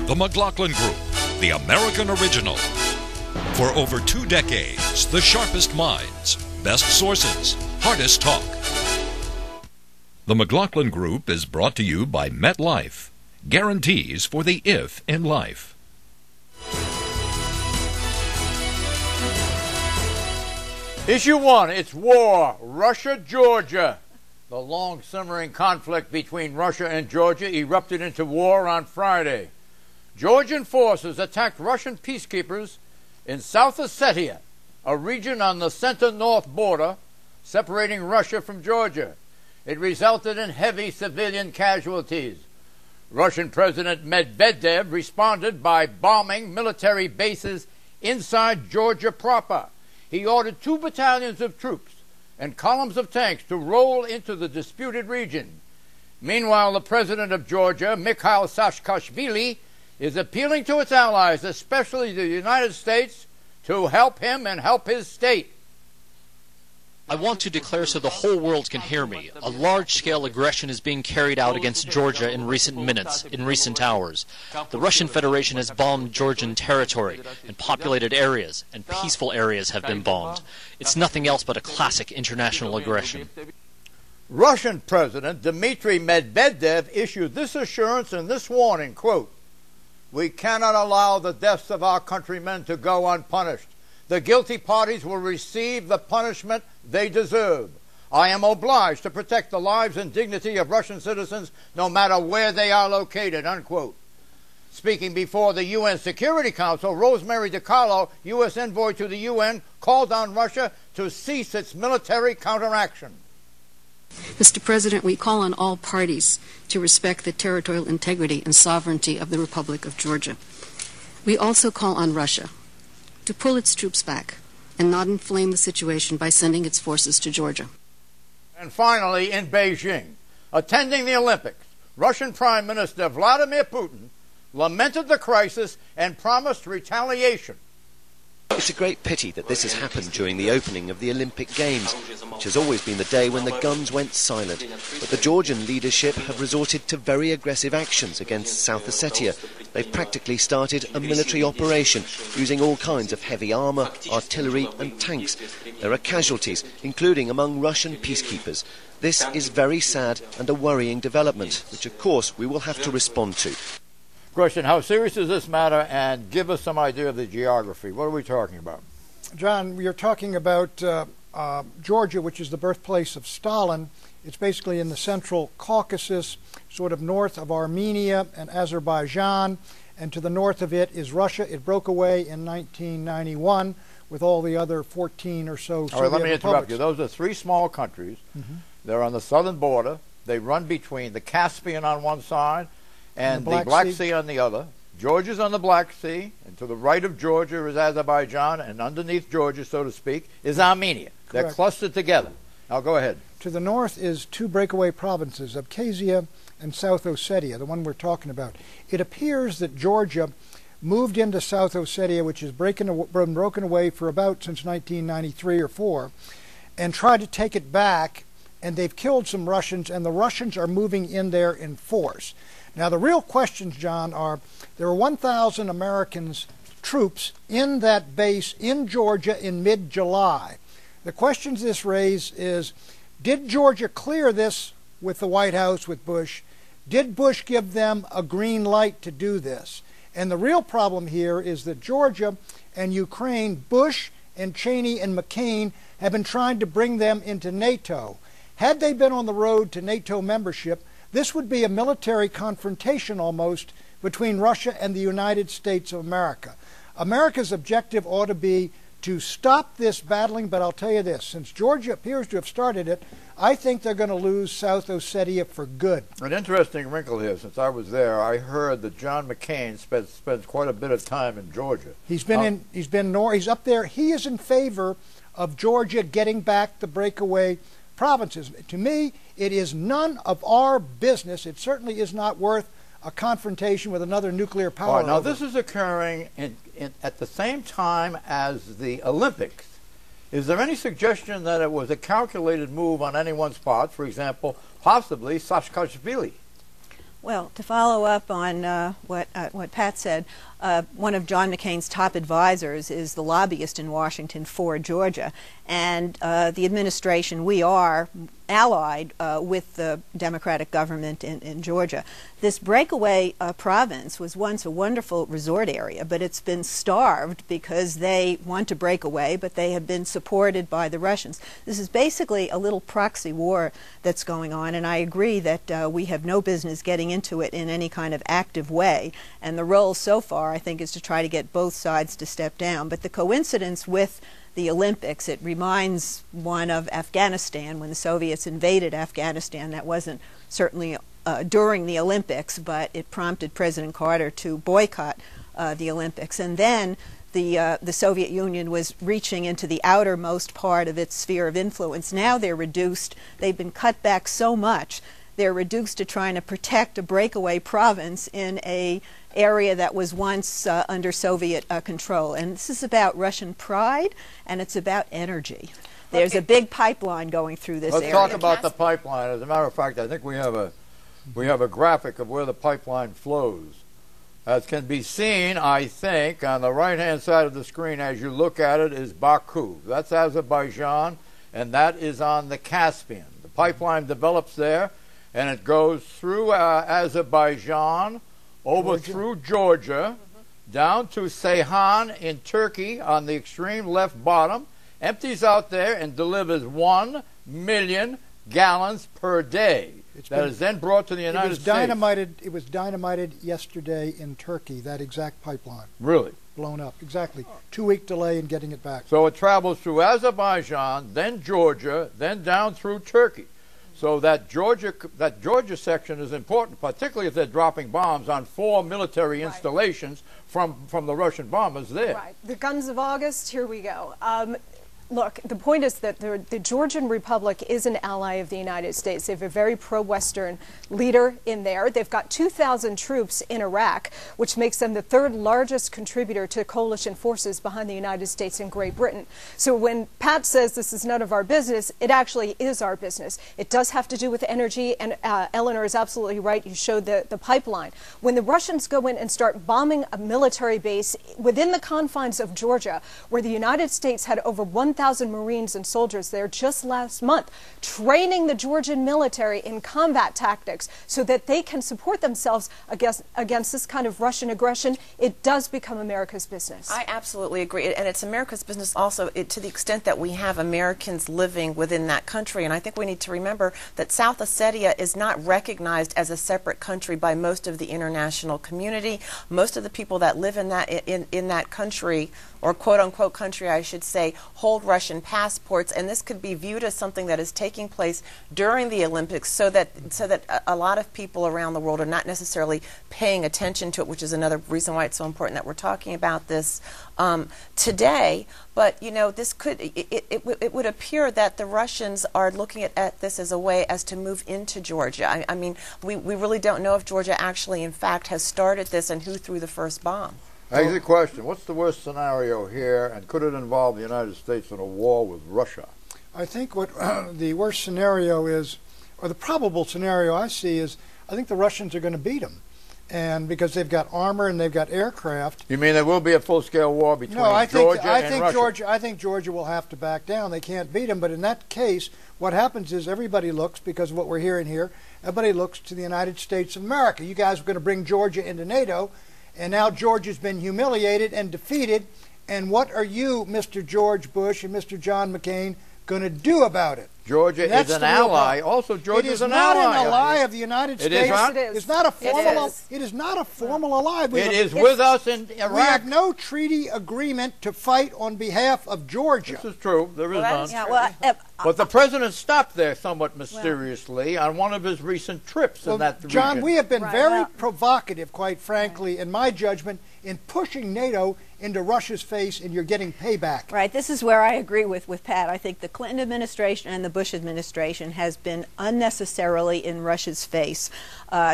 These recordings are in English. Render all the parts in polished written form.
The McLaughlin Group, the American original. For over 2 decades, the sharpest minds, best sources, hardest talk. The McLaughlin Group is brought to you by MetLife. Guarantees for the if in life. Issue 1, it's war. Russia, Georgia. The long simmering conflict between Russia and Georgia erupted into war on Friday. Georgian forces attacked Russian peacekeepers in South Ossetia, a region on the center-north border separating Russia from Georgia. It resulted in heavy civilian casualties. Russian President Medvedev responded by bombing military bases inside Georgia proper. He ordered 2 battalions of troops and columns of tanks to roll into the disputed region. Meanwhile, the president of Georgia, Mikhail Saakashvili, is appealing to its allies, especially the United States, to help him and help his state. I want to declare so the whole world can hear me. A large-scale aggression is being carried out against Georgia in recent minutes, in recent hours. The Russian Federation has bombed Georgian territory, and populated areas and peaceful areas have been bombed. It's nothing else but a classic international aggression. Russian President Dmitry Medvedev issued this assurance and this warning, quote, "We cannot allow the deaths of our countrymen to go unpunished. The guilty parties will receive the punishment they deserve. I am obliged to protect the lives and dignity of Russian citizens no matter where they are located," unquote. Speaking before the UN Security Council, Rosemary DiCarlo, U.S. envoy to the UN, called on Russia to cease its military counteraction. Mr. President, we call on all parties to respect the territorial integrity and sovereignty of the Republic of Georgia. We also call on Russia to pull its troops back and not inflame the situation by sending its forces to Georgia. And finally, in Beijing, attending the Olympics, Russian Prime Minister Vladimir Putin lamented the crisis and promised retaliation. It's a great pity that this has happened during the opening of the Olympic Games, which has always been the day when the guns went silent. But the Georgian leadership have resorted to very aggressive actions against South Ossetia. They've practically started a military operation using all kinds of heavy armour, artillery and tanks. There are casualties, including among Russian peacekeepers. This is very sad and a worrying development, which of course we will have to respond to. Question, how serious is this matter, and give us some idea of the geography. What are we talking about? John, we are talking about Georgia, which is the birthplace of Stalin. It's basically in the Central Caucasus, sort of north of Armenia and Azerbaijan, and to the north of it is Russia. It broke away in 1991 with all the other 14 or so Soviet All right, let me interrupt republics. you. Those are 3 small countries. They're on the southern border. They run between the Caspian on one side and the Black Sea on the other. Georgia's on the Black Sea, and to the right of Georgia is Azerbaijan, and underneath Georgia, so to speak, is Armenia. Correct. They're clustered together. Now go ahead. To the north is 2 breakaway provinces, Abkhazia and South Ossetia, the one we're talking about. It appears that Georgia moved into South Ossetia, which has been broken away for about since 1993 or 4, and tried to take it back, and they've killed some Russians, and the Russians are moving in there in force. Now, the real questions, John, are there are 1,000 Americans, troops, in that base in Georgia in mid-July. The questions this raises is, did Georgia clear this with the White House, with Bush? Did Bush give them a green light to do this? And the real problem here is that Georgia and Ukraine, Bush and Cheney and McCain, have been trying to bring them into NATO. Had they been on the road to NATO membership, this would be a military confrontation almost between Russia and the United States of America. America's objective ought to be to stop this battling, but I'll tell you this, since Georgia appears to have started it, I think they're going to lose South Ossetia for good. An interesting wrinkle here, since I was there, I heard that John McCain spends quite a bit of time in Georgia. He's up there. He is in favor of Georgia getting back the breakaway provinces. To me, it is none of our business. It certainly is not worth a confrontation with another nuclear power. All right, now this is occurring at the same time as the Olympics. Is there any suggestion that it was a calculated move on anyone's part, for example, possibly Saakashvili? Well, to follow up on what Pat said, one of John McCain's top advisors is the lobbyist in Washington for Georgia, and the administration, we are allied with the Democratic government in Georgia. This breakaway province was once a wonderful resort area, but it's been starved because they want to break away, but they have been supported by the Russians. This is basically a little proxy war that's going on, and I agree that we have no business getting into it in any kind of active way, and the role so far, I think, is to try to get both sides to step down. But the coincidence with the Olympics, it reminds one of Afghanistan when the Soviets invaded Afghanistan. That wasn't certainly during the Olympics, but it prompted President Carter to boycott the Olympics. And then the Soviet Union was reaching into the outermost part of its sphere of influence. Now they're reduced. They've been cut back so much. They're reduced to trying to protect a breakaway province in an area that was once under Soviet control. And this is about Russian pride, and it's about energy. There's a big pipeline going through this area. Let's talk about the pipeline. As a matter of fact, I think we have a graphic of where the pipeline flows. As can be seen, I think, on the right-hand side of the screen as you look at it is Baku. That's Azerbaijan, and that is on the Caspian. The pipeline develops there, and it goes through Azerbaijan, over through Georgia, down to Ceyhan in Turkey on the extreme left bottom, empties out there and delivers 1 million gallons per day. That is then brought to the United States. It was dynamited yesterday in Turkey, that exact pipeline. Really? Blown up, exactly. 2-week delay in getting it back. So it travels through Azerbaijan, then Georgia, then down through Turkey. So that Georgia section is important, particularly if they're dropping bombs on 4 military installations from the Russian bombers there. Right. The guns of August, here we go. Look, the point is that the Georgian Republic is an ally of the United States. They have a very pro-Western leader in there. They've got 2,000 troops in Iraq, which makes them the third largest contributor to coalition forces behind the United States and Great Britain. So when Pat says this is none of our business, it actually is our business. It does have to do with energy, and Eleanor is absolutely right. You showed the pipeline. When the Russians go in and start bombing a military base within the confines of Georgia, where the United States had over 1,000 Marines and soldiers there just last month, training the Georgian military in combat tactics so that they can support themselves against this kind of Russian aggression, it does become America's business. I absolutely agree. And it's America's business also to the extent that we have Americans living within that country. And I think we need to remember that South Ossetia is not recognized as a separate country by most of the international community. Most of the people that live in that country, or quote-unquote country, I should say, hold Russian passports, and this could be viewed as something that is taking place during the Olympics so that a lot of people around the world are not necessarily paying attention to it, which is another reason why it's so important that we're talking about this today. But, you know, this could, it would appear that the Russians are looking at this as a way as to move into Georgia. I mean, we really don't know if Georgia actually, in fact, has started this and who threw the first bomb. Here's the question. What's the worst scenario here, and could it involve the United States in a war with Russia? I think what the worst scenario is, or the probable scenario I see is, I think the Russians are going to beat them. And because they've got armor and they've got aircraft. You mean there will be a full-scale war between Georgia and Russia? I think Georgia will have to back down. They can't beat them. But in that case, what happens is everybody looks, because of what we're hearing here, everybody looks to the United States of America. You guys are going to bring Georgia into NATO. And now Georgia's been humiliated and defeated. And what are you, Mr. George Bush and Mr. John McCain, going to do about it? Georgia is an ally. Also, Georgia is an ally. It is not an ally of the United States. It is not? It's not a formal. It is not a formal ally. It is with us in Iraq. We have no treaty agreement to fight on behalf of Georgia. This is true. There is none. Yeah, but the president stopped there somewhat mysteriously on one of his recent trips in that region. John, we have been very provocative, quite frankly, in my judgment, in pushing NATO into Russia's face and you're getting payback. Right. This is where I agree with Pat. I think the Clinton administration and the Bush administration has been unnecessarily in Russia's face,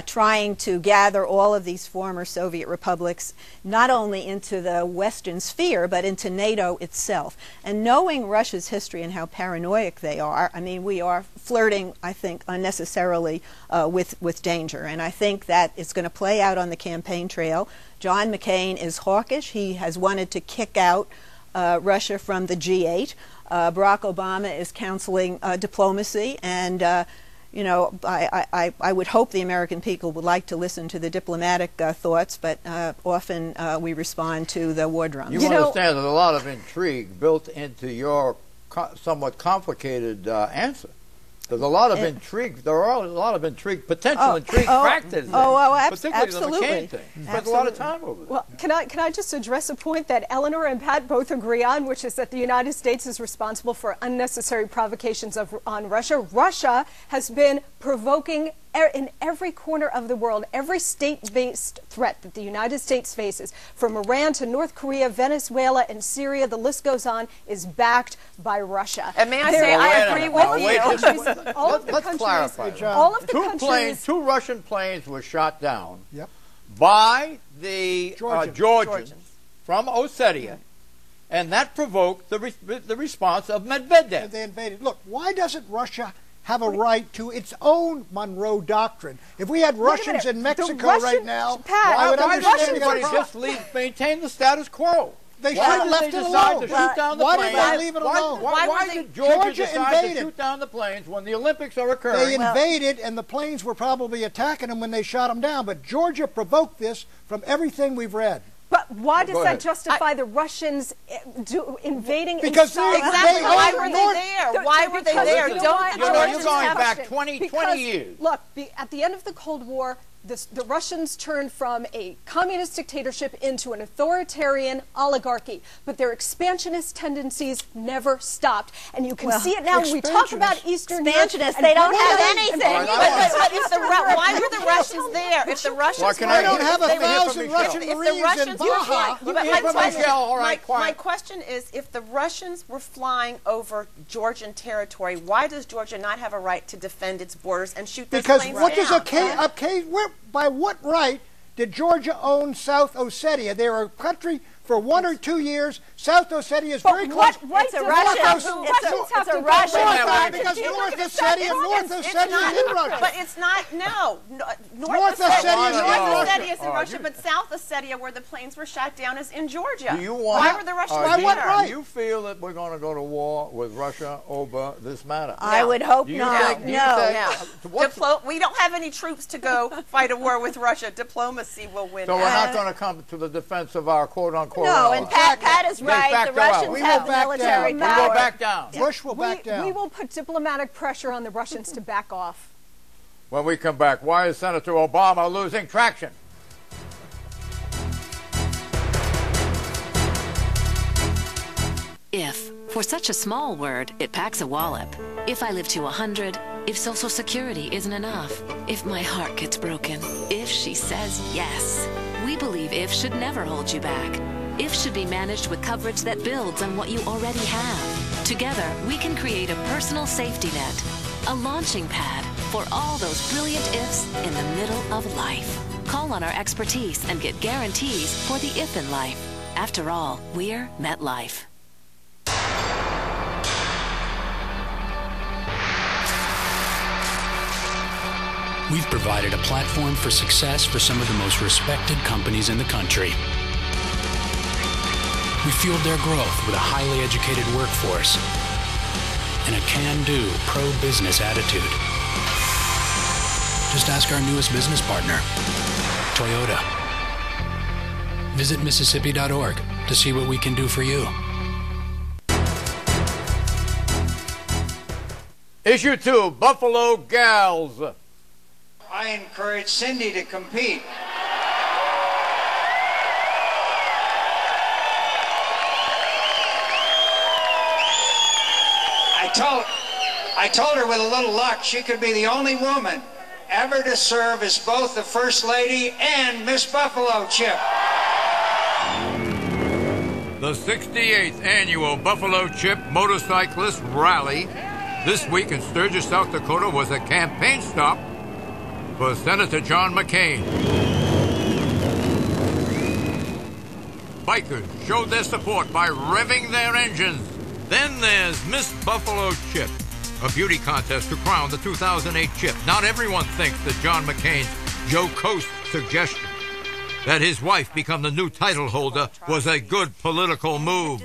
trying to gather all of these former Soviet republics not only into the Western sphere, but into NATO itself. And knowing Russia's history and how paranoid they are, I mean, we are flirting, I think, unnecessarily with danger. And I think that it's going to play out on the campaign trail. John McCain is hawkish. He has wanted to kick out Russia from the G8. Barack Obama is counseling diplomacy, and you know, I would hope the American people would like to listen to the diplomatic thoughts, but often we respond to the war drums. You understand there's a lot of intrigue built into your somewhat complicated answer. There's a lot of intrigue. There are a lot of intrigue, potential intrigue factors. Absolutely. The McCain thing. Spent a lot of time over there. Well, can I just address a point that Eleanor and Pat both agree on, which is that the United States is responsible for unnecessary provocations on Russia. Russia has been provoking in every corner of the world, every state-based threat that the United States faces, from Iran to North Korea, Venezuela, and Syria, the list goes on, is backed by Russia. And may I say, I agree with you. Let's clarify. All of the countries. Two Russian planes were shot down by the Georgians from Ossetia, and that provoked the response of Medvedev. And they invaded. Look, why doesn't Russia have a right to its own Monroe Doctrine? If we had Russians in Mexico right now, I would understand. Why just maintain the status quo? They should have left it alone. Why did they leave it alone? Why did Georgia decide to shoot down the planes when the Olympics are occurring? They invaded, and the planes were probably attacking them when they shot them down. But Georgia provoked this from everything we've read. But why does that justify the Russians invading? Because exactly. Why were they there? Why were they there? You're going back 20 years. Look, at the end of the Cold War, the Russians turned from a communist dictatorship into an authoritarian oligarchy, but their expansionist tendencies never stopped. And you can see it now when we talk about Eastern Europe. They don't have anything. Why were the Russians there? If the Russians they don't have 1,000 Russian Marines in Baja. My question is, if the Russians were flying over Georgian territory, why does Georgia not have a right to defend its borders and shoot those planes down? Because what does by what right did Georgia own South Ossetia? They were a country for 1 or 2 years. South Ossetia is very close. It's a Russia. It's a Russia. Because North Ossetia is in Russia. But it's not. No. North Ossetia is in Russia, but South Ossetia, where the planes were shot down, is in Georgia. Why were the Russians there? Do you feel that we're going to go to war with Russia over this matter? I would hope not. No. We don't have any troops to go fight a war with Russia. Diplomacy will win. So we're not going to come to the defense of our quote-unquote. No, and Pat is right. The Russians have military power. We will back down. Bush will back down. We will put diplomatic pressure on the Russians to back off. When we come back, why is Senator Obama losing traction? If. For such a small word, it packs a wallop. If I live to 100, if Social Security isn't enough, if my heart gets broken, if she says yes. We believe if should never hold you back. If should be managed with coverage that builds on what you already have. Together, we can create a personal safety net, a launching pad for all those brilliant ifs in the middle of life. Call on our expertise and get guarantees for the if in life. After all, we're MetLife. We've provided a platform for success for some of the most respected companies in the country. We fueled their growth with a highly educated workforce and a can-do, pro-business attitude. Just ask our newest business partner, Toyota. Visit Mississippi.org to see what we can do for you. Issue 2, Buffalo Gals. I encourage Cindy to compete. I told her with a little luck she could be the only woman ever to serve as both the First Lady and Miss Buffalo, Chip. The 68th Annual Buffalo Chip Motorcyclist Rally this week in Sturgis, South Dakota was a campaign stop for Senator John McCain. Bikers showed their support by revving their engines. Then there's Miss Buffalo Chip, a beauty contest to crown the 2008 Chip. Not everyone thinks that John McCain's Joe Coast suggestion that his wife become the new title holder was a good political move.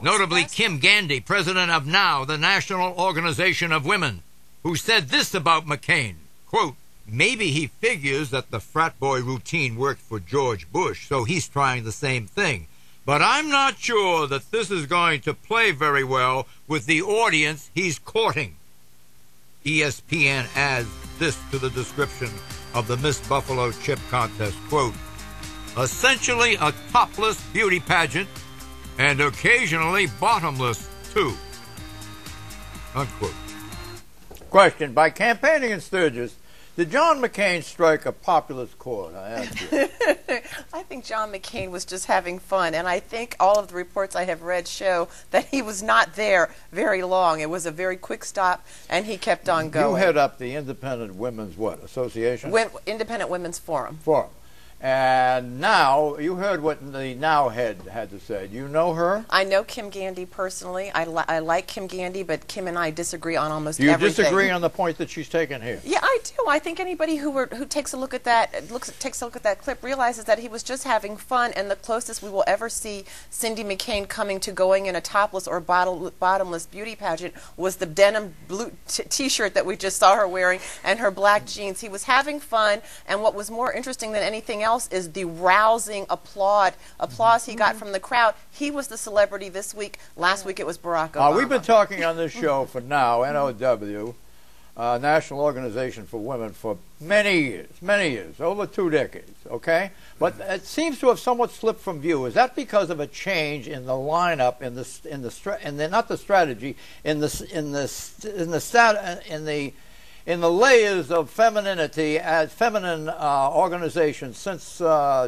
Notably, Kim Gandy, president of NOW, the National Organization of Women, who said this about McCain, quote, maybe he figures that the frat boy routine worked for George Bush, so he's trying the same thing. But I'm not sure that this is going to play very well with the audience he's courting. ESPN adds this to the description of the Miss Buffalo Chip contest, quote, essentially a topless beauty pageant and occasionally bottomless, too, unquote. Question, by campaigning in Sturgis, did John McCain strike a populist chord? I ask you. I think John McCain was just having fun, and I think all of the reports I have read show that he was not there very long. It was a very quick stop, and he kept on going. You head up the Independent Women's what, association? Independent Women's Forum. And now, you heard what the NOW head had to say. Do you know her? I know Kim Gandy personally. I like Kim Gandy, but Kim and I disagree on almost everything. Do you disagree on the point that she's taken here? Yeah, I do. I think anybody who takes a look at that clip realizes that he was just having fun, and the closest we will ever see Cindy McCain coming to going in a topless or bottomless beauty pageant was the denim blue T-shirt that we just saw her wearing and her black jeans. He was having fun, and what was more interesting than anything else is the rousing applause he got from the crowd. He was the celebrity this week. Last week it was Barack Obama. We've been talking on this show for NOW, N-O-W, National Organization for Women, for many years, over 2 decades, okay? But it seems to have somewhat slipped from view. Is that because of a change in the lineup, in the layers of femininity as feminine organizations since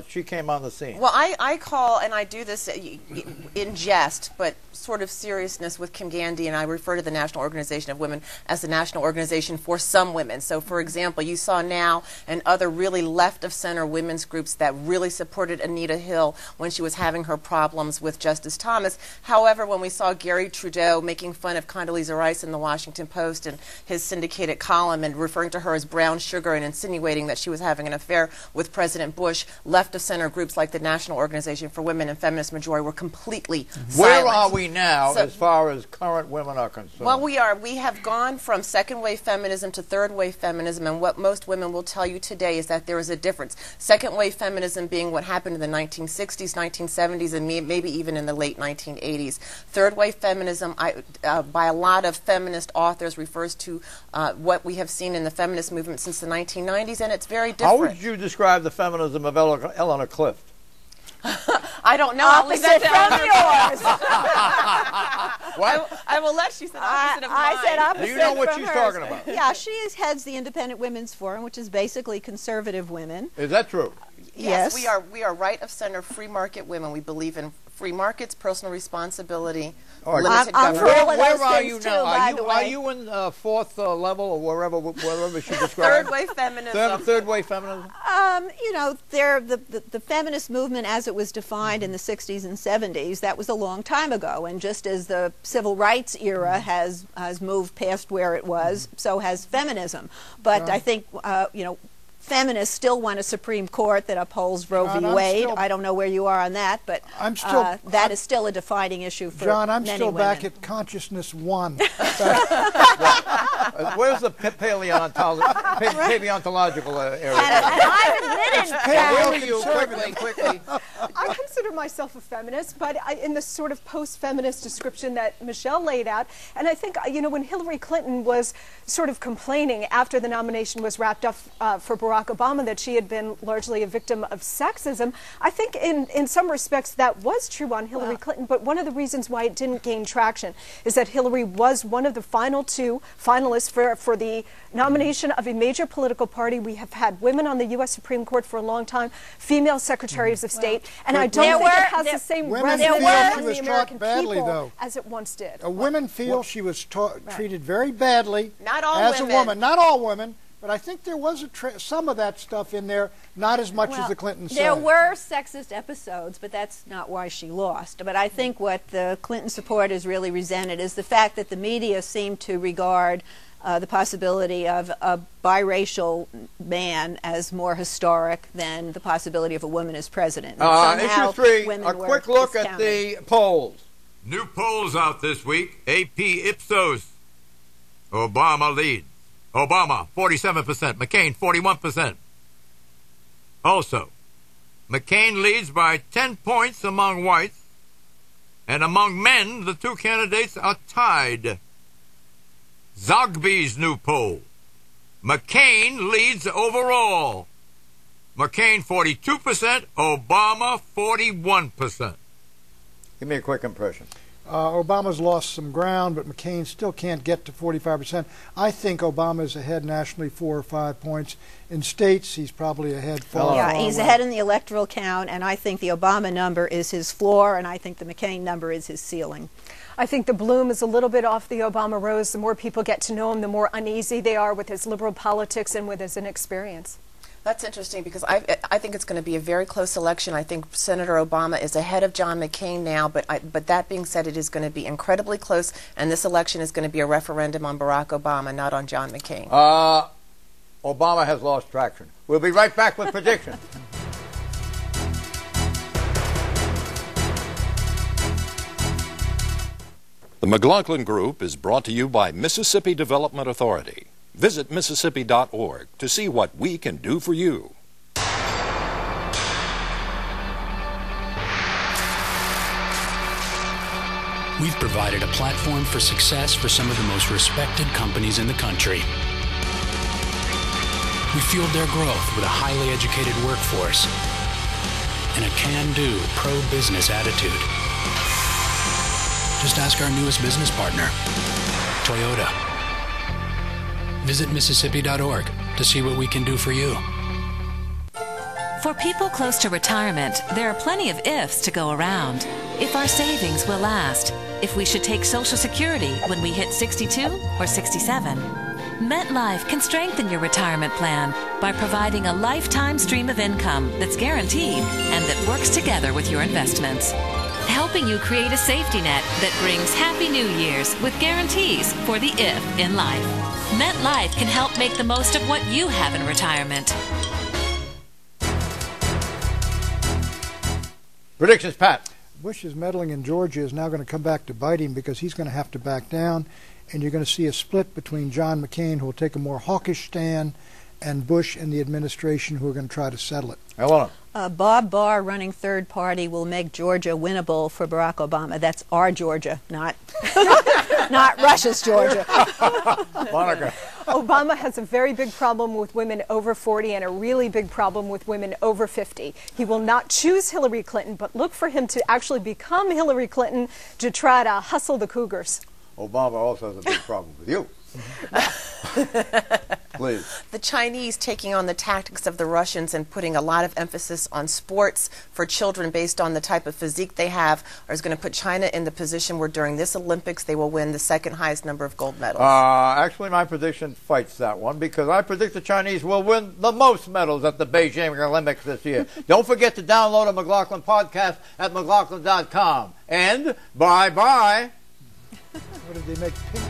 she came on the scene? Well, I call, and I do this in jest, but sort of seriousness with Kim Gandy, and I refer to the National Organization of Women as the National Organization for some women. So, for example, you saw NOW and other really left-of-center women's groups that really supported Anita Hill when she was having her problems with Justice Thomas. However, when we saw Gary Trudeau making fun of Condoleezza Rice in the Washington Post and his syndicated column and referring to her as brown sugar and insinuating that she was having an affair with President Bush, left-of-center groups like the National Organization for Women and Feminist Majority were completely silent. Where are we now as far as current women are concerned? Well, we have gone from second-wave feminism to third-wave feminism, and what most women will tell you today is that there is a difference. Second-wave feminism being what happened in the 1960s, 1970s, and maybe even in the late 1980s. Third-wave feminism, by a lot of feminist authors, refers to what we have seen in the feminist movement since the 1990s, and it's very different. How would you describe the feminism of Eleanor Clift? I don't know. Opposite from yours. What? I will let you say opposite of mine. I said opposite. Do you know what from she's hers. talking about? Yeah, she heads the Independent Women's Forum, which is basically conservative women. Is that true? Yes. We are right of center free market women. We believe in free markets, personal responsibility, limited government. Where are you now? Are you in fourth level or wherever she described? Third wave feminism. Third wave feminism. You know, the feminist movement as it was defined in the 60s and 70s, that was a long time ago. And just as the civil rights era has moved past where it was, so has feminism. But I think you know, feminists still want a Supreme Court that upholds Roe v. Wade. I don't know where you are on that, but that is still a defining issue for John, I'm many still women. back at consciousness 1. Where's the paleontological area? And I've admitted Where are you? Quickly. I consider myself a feminist, but in the sort of post-feminist description that Michelle laid out, and I think, you know, when Hillary Clinton was sort of complaining after the nomination was wrapped up for Barack Obama that she had been largely a victim of sexism, I think in some respects that was true on Hillary Clinton, but one of the reasons why it didn't gain traction is that Hillary was one of the final two finalists for the nomination of a major political party. We have had women on the U.S. Supreme Court for a long time, female secretaries of state, and I don't think it has the same resonance among the American people as it once did. Women feel she was treated very badly Not all as women. a woman. Not all women. But I think there was some of that stuff in there, not as much as the Clintons said. There were sexist episodes, but that's not why she lost. But I think what the Clinton supporters really resented is the fact that the media seemed to regard the possibility of a biracial man as more historic than the possibility of a woman as president. Issue 3, a quick look at the polls. New polls out this week. AP Ipsos. Obama leads. Obama, 47%. McCain, 41%. Also, McCain leads by 10 points among whites, and among men, the two candidates are tied. Zogby's new poll. McCain leads overall. McCain, 42%. Obama, 41%. Give me a quick impression. Obama's lost some ground, but McCain still can't get to 45%. I think Obama's ahead nationally 4 or 5 points. In states, he's probably ahead far. Yeah, he's ahead in the electoral count, and I think the Obama number is his floor, and I think the McCain number is his ceiling. I think the bloom is a little bit off the Obama rose. The more people get to know him, the more uneasy they are with his liberal politics and with his inexperience. That's interesting because I think it's going to be a very close election. I think Senator Obama is ahead of John McCain now, but that being said, it is going to be incredibly close, and this election is going to be a referendum on Barack Obama, not on John McCain. Obama has lost traction. We'll be right back with predictions. The McLaughlin Group is brought to you by Mississippi Development Authority. Visit Mississippi.org to see what we can do for you. We've provided a platform for success for some of the most respected companies in the country. We fueled their growth with a highly educated workforce and a can-do, pro-business attitude. Just ask our newest business partner, Toyota. Visit Mississippi.org to see what we can do for you. For people close to retirement, there are plenty of ifs to go around. If our savings will last, if we should take Social Security when we hit 62 or 67. MetLife can strengthen your retirement plan by providing a lifetime stream of income that's guaranteed and that works together with your investments, helping you create a safety net that brings happy New Years with guarantees for the if in life. MetLife can help make the most of what you have in retirement. Predictions, Pat. Bush's meddling in Georgia is now going to come back to bite him because he's going to have to back down, and you're going to see a split between John McCain, who will take a more hawkish stand, and Bush and the administration, who are going to try to settle it. Bob Barr running third party will make Georgia winnable for Barack Obama. That's our Georgia, not not Russia's Georgia. Monica. Obama has a very big problem with women over 40 and a really big problem with women over 50. He will not choose Hillary Clinton, but look for him to actually become Hillary Clinton to try to hustle the Cougars. Obama also has a big problem with you. Please. The Chinese taking on the tactics of the Russians and putting a lot of emphasis on sports for children based on the type of physique they have is going to put China in the position where during this Olympics they will win the second highest number of gold medals. Actually, my prediction fights that one because I predict the Chinese will win the most medals at the Beijing Olympics this year. Don't forget to download a McLaughlin podcast at McLaughlin.com. And bye-bye. What did they make pink?